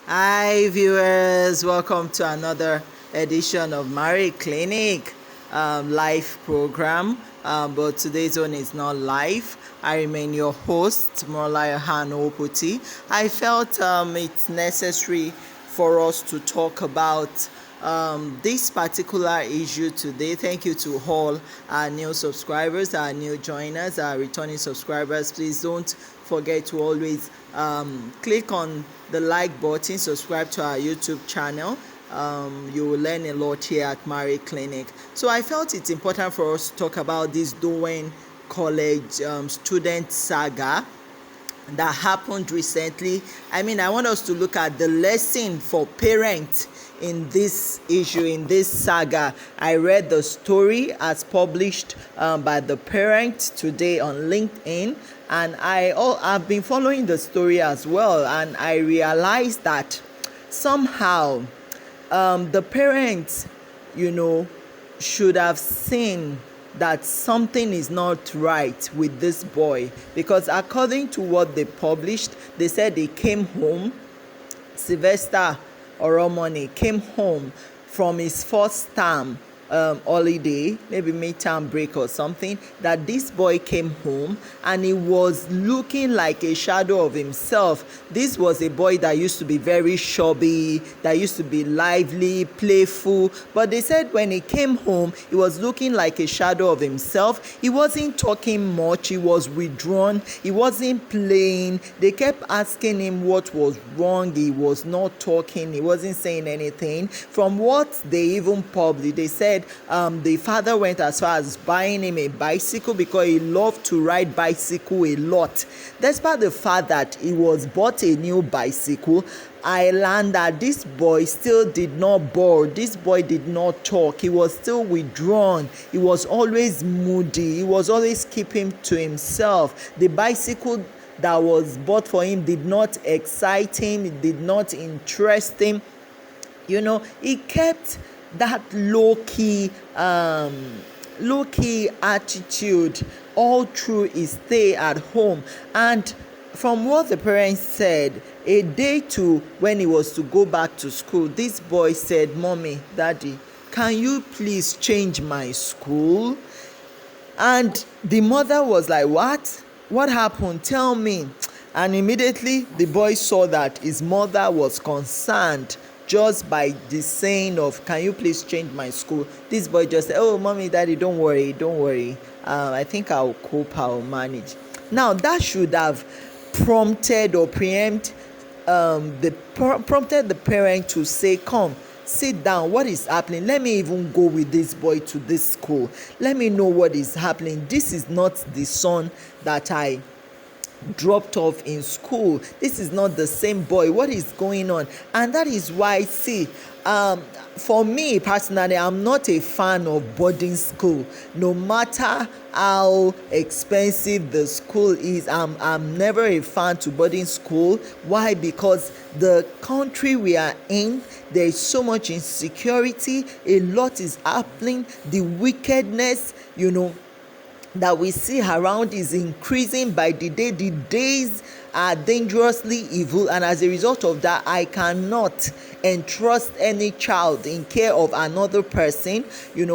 Hi, viewers. Welcome to another edition of Marie Clinic live program. But today's one is not live. I remain your host, Morlaya Han Oputi. I felt it's necessary for us to talk about this particular issue today. Thank you to all our new subscribers, our new joiners, our returning subscribers. Please don't forget to always click on the like button, subscribe to our YouTube channel. You will learn a lot here at Marie Clinic. So I felt it's important for us to talk about this Dowen College student saga that happened recently. I want us to look at the lesson for parents in this issue, in this saga. I read the story as published by the parent today on LinkedIn, and I've been following the story as well, and I realized that somehow the parents, should have seen that something is not right with this boy, because according to what they published, they said he came home. Sylvester Oromoni came home from his first term holiday, maybe midterm break or something, that this boy came home and he was looking like a shadow of himself. This was a boy that used to be very chubby, that used to be lively, playful, but they said when he came home, he was looking like a shadow of himself. He wasn't talking much, he was withdrawn, he wasn't playing. They kept asking him what was wrong, he was not talking, he wasn't saying anything. From what they even published, they said the father went as far as buying him a bicycle because he loved to ride bicycle a lot. Despite the fact that he was bought a new bicycle, I learned that this boy still did not board. This boy did not talk. He was still withdrawn. He was always moody. He was always keeping to himself. The bicycle that was bought for him did not excite him. It did not interest him. He kept that low-key attitude all through his stay at home. And from what the parents said, a day to when he was to go back to school, this boy said, "Mommy, Daddy, can you please change my school?" And the mother was like, what happened? Tell me. And immediately the boy saw that his mother was concerned just by the saying of, "Can you please change my school?" This boy just said, "Oh, Mommy, Daddy, don't worry. I think I'll cope, I'll manage." Now that should have prompted or prompted the parent to say, "Come, sit down, what is happening? Let me even go with this boy to this school. Let me know what is happening. This is not the son that I dropped off in school. This is not the same boy. What is going on?" And that is why, see, for me personally, I'm not a fan of boarding school. No matter how expensive the school is, I'm never a fan to boarding school. Why? Because the country we are in, there is so much insecurity. A lot is happening. The wickedness, that we see around is increasing by the day. The days are dangerously evil, and as a result of that, I cannot entrust any child in care of another person.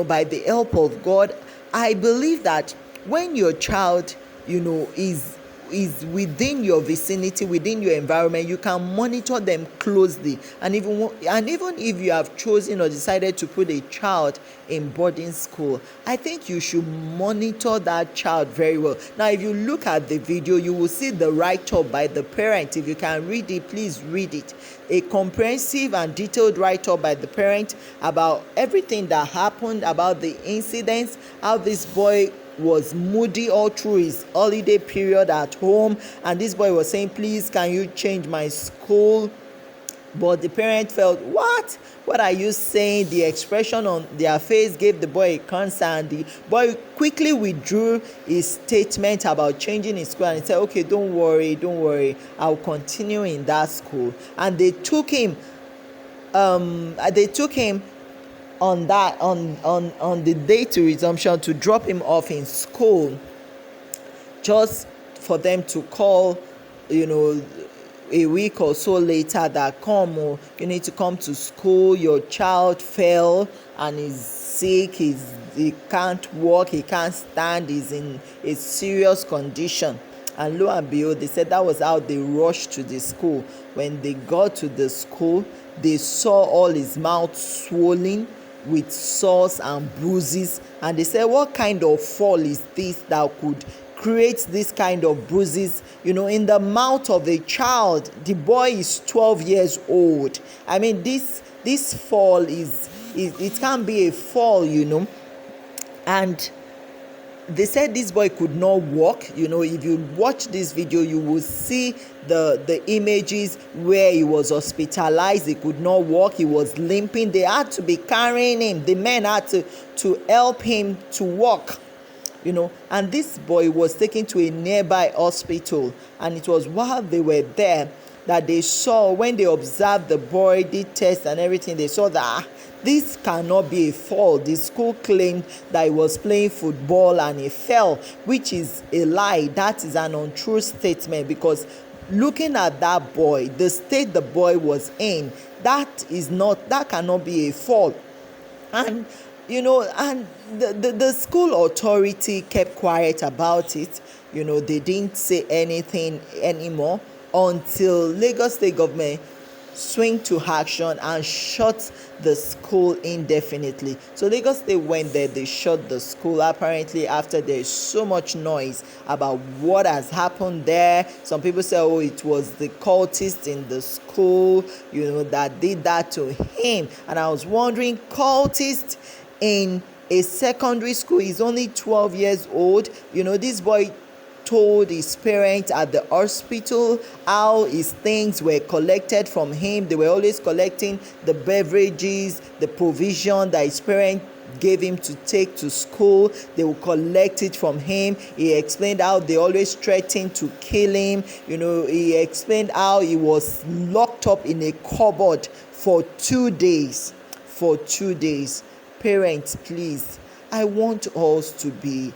By the help of God, I believe that when your child is within your vicinity, within your environment, you can monitor them closely. And even if you have chosen or decided to put a child in boarding school, I think you should monitor that child very well. Now, if you look at the video, you will see the write-up by the parent. If you can read it, please read it. A comprehensive and detailed write-up by the parent about everything that happened, about the incidents, how this boy was moody all through his holiday period at home, and this boy was saying, "Please, can you change my school?" But the parent felt, what are you saying? The expression on their face gave the boy a concern. The boy quickly withdrew his statement about changing his school, and he said, "Okay, don't worry, I'll continue in that school." And they took him on the day to resumption to drop him off in school, just for them to call a week or so later that you need to come to school, your child fell and is sick, he can't walk, he can't stand, he's in a serious condition. And lo and behold, they said that was how they rushed to the school. When they got to the school, they saw all his mouth swollen with sores and bruises, and they said, what kind of fall is this that could create this kind of bruises, in the mouth of a child? The boy is 12 years old. I mean, this fall it can't be a fall, and they said this boy could not walk. If you watch this video, you will see the images where he was hospitalized. He could not walk, he was limping. They had to be carrying him. The men had to help him to walk. And this boy was taken to a nearby hospital, and it was while they were there that they saw, when they observed the boy, did tests and everything, they saw that this cannot be a fall. The school claimed that he was playing football and he fell, which is a lie. That is an untrue statement, because looking at that boy, the state the boy was in, that cannot be a fall. And and the school authority kept quiet about it. They didn't say anything anymore until Lagos State government swing to action and shut the school indefinitely. So Lagos State went there, they shut the school, apparently after there's so much noise about what has happened there. Some people say, oh, it was the cultists in the school, that did that to him. And I was wondering, cultists in a secondary school? He's only 12 years old. This boy told his parents at the hospital how his things were collected from him. They were always collecting the beverages, the provision that his parents gave him to take to school. They would collect it from him. He explained how they always threatened to kill him. He explained how he was locked up in a cupboard for 2 days. Parents, please, I want us to be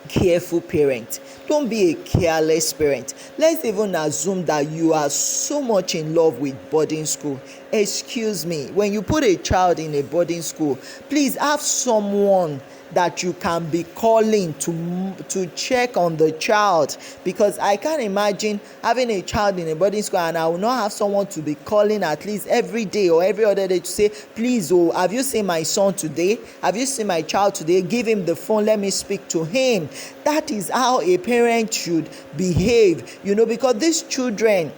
careful parent. Don't be a careless parent. Let's even assume that you are so much in love with boarding school. Excuse me, when you put a child in a boarding school, please have someone that you can be calling to check on the child, because I can't imagine having a child in a boarding school and I will not have someone to be calling at least every day or every other day to say, please, have you seen my son today? Have you seen my child today? Give him the phone, let me speak to him. That is how a parent should behave, because these children,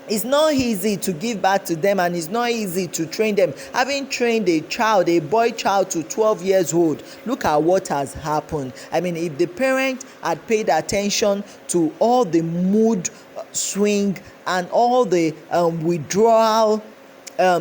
it's not easy to give back to them, and it's not easy to train them. Having trained a boy child to 12 years old, look at what has happened. I mean, if the parent had paid attention to all the mood swing and all the withdrawal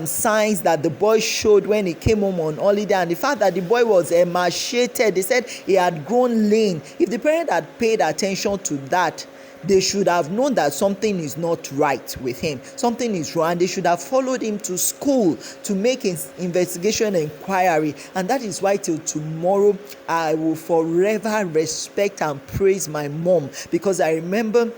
signs that the boy showed when he came home on holiday, and the fact that the boy was emaciated, they said he had grown lean. If the parent had paid attention to that, they should have known that something is not right with him, something is wrong. They should have followed him to school to make his investigation inquiry. And that is why till tomorrow I will forever respect and praise my mom, because I remember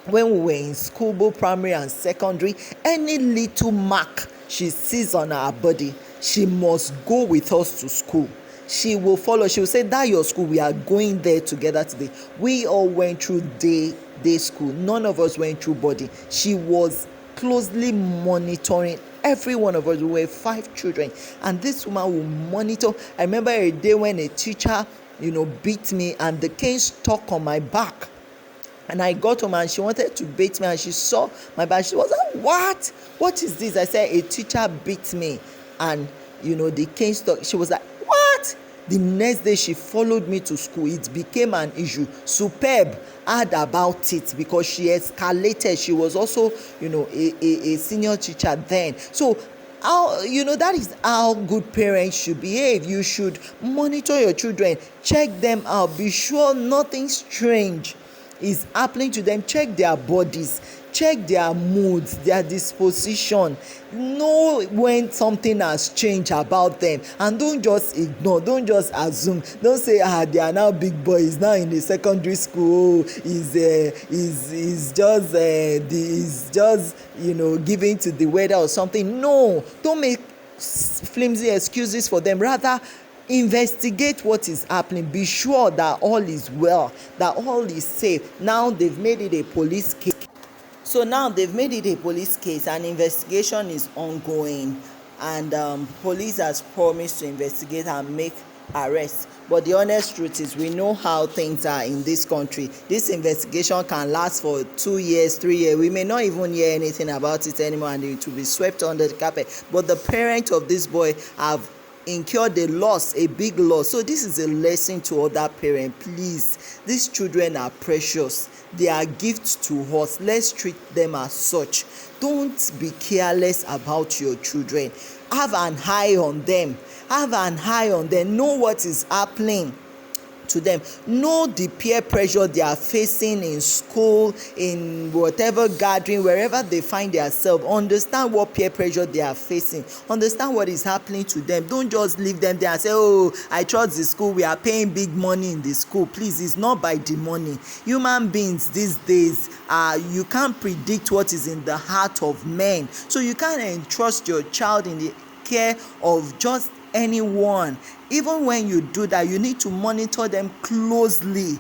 when we were in school, both primary and secondary, any little mark she sees on our body, she must go with us to school. She will follow. She will say, that your school, we are going there together today. We all went through day school. None of us went through body. She was closely monitoring every one of us. We were 5 children, and this woman will monitor. I remember a day when a teacher beat me, and the cane stuck on my back, and I got home and she wanted to beat me, and she saw my back. She was like, what is this? I said, a teacher beat me, and the cane stuck. She was like, what? The next day she followed me to school. It became an issue. Superb heard about it because she escalated. She was also a senior teacher then. So how that is how good parents should behave. You should monitor your children, check them out, be sure nothing strange is happening to them. Check their bodies, check their moods, their disposition, know when something has changed about them, and don't just ignore, don't just assume, don't say they are now big boys now in the secondary school, is just giving to the weather or something. No, don't make flimsy excuses for them. Rather, investigate what is happening. Be sure that all is well, that all is safe. Now they've made it a police case. And investigation is ongoing, and police has promised to investigate and make arrests. But the honest truth is, we know how things are in this country. This investigation can last for 2 years, 3 years. We may not even hear anything about it anymore, and it will be swept under the carpet. But the parents of this boy have incurred a loss, a big loss. So this is a lesson to other parents. Please, these children are precious. They are gifts to us. Let's treat them as such. Don't be careless about your children. Have an eye on them. Know what is happening to them. Know the peer pressure they are facing in school, in whatever gathering, wherever they find themselves. Understand what peer pressure they are facing. Understand what is happening to them. Don't just leave them there and say, oh, I trust the school, we are paying big money in the school. Please, it's not by the money. Human beings these days, you can't predict what is in the heart of men. So you can't entrust your child in the care of just anyone. Even when you do that, you need to monitor them closely.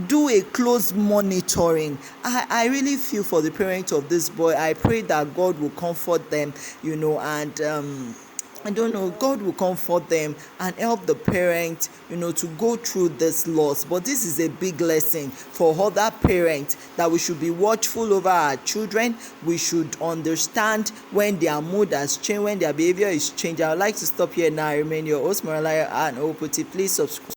Do a close monitoring. I really feel for the parents of this boy. I pray that God will comfort them, and God will comfort them and help the parents, to go through this loss. But this is a big lesson for other parents, that we should be watchful over our children. We should understand when their mood has changed, when their behavior is changed. I would like to stop here now. I remain your host, Moralaya and Opoti. Please subscribe.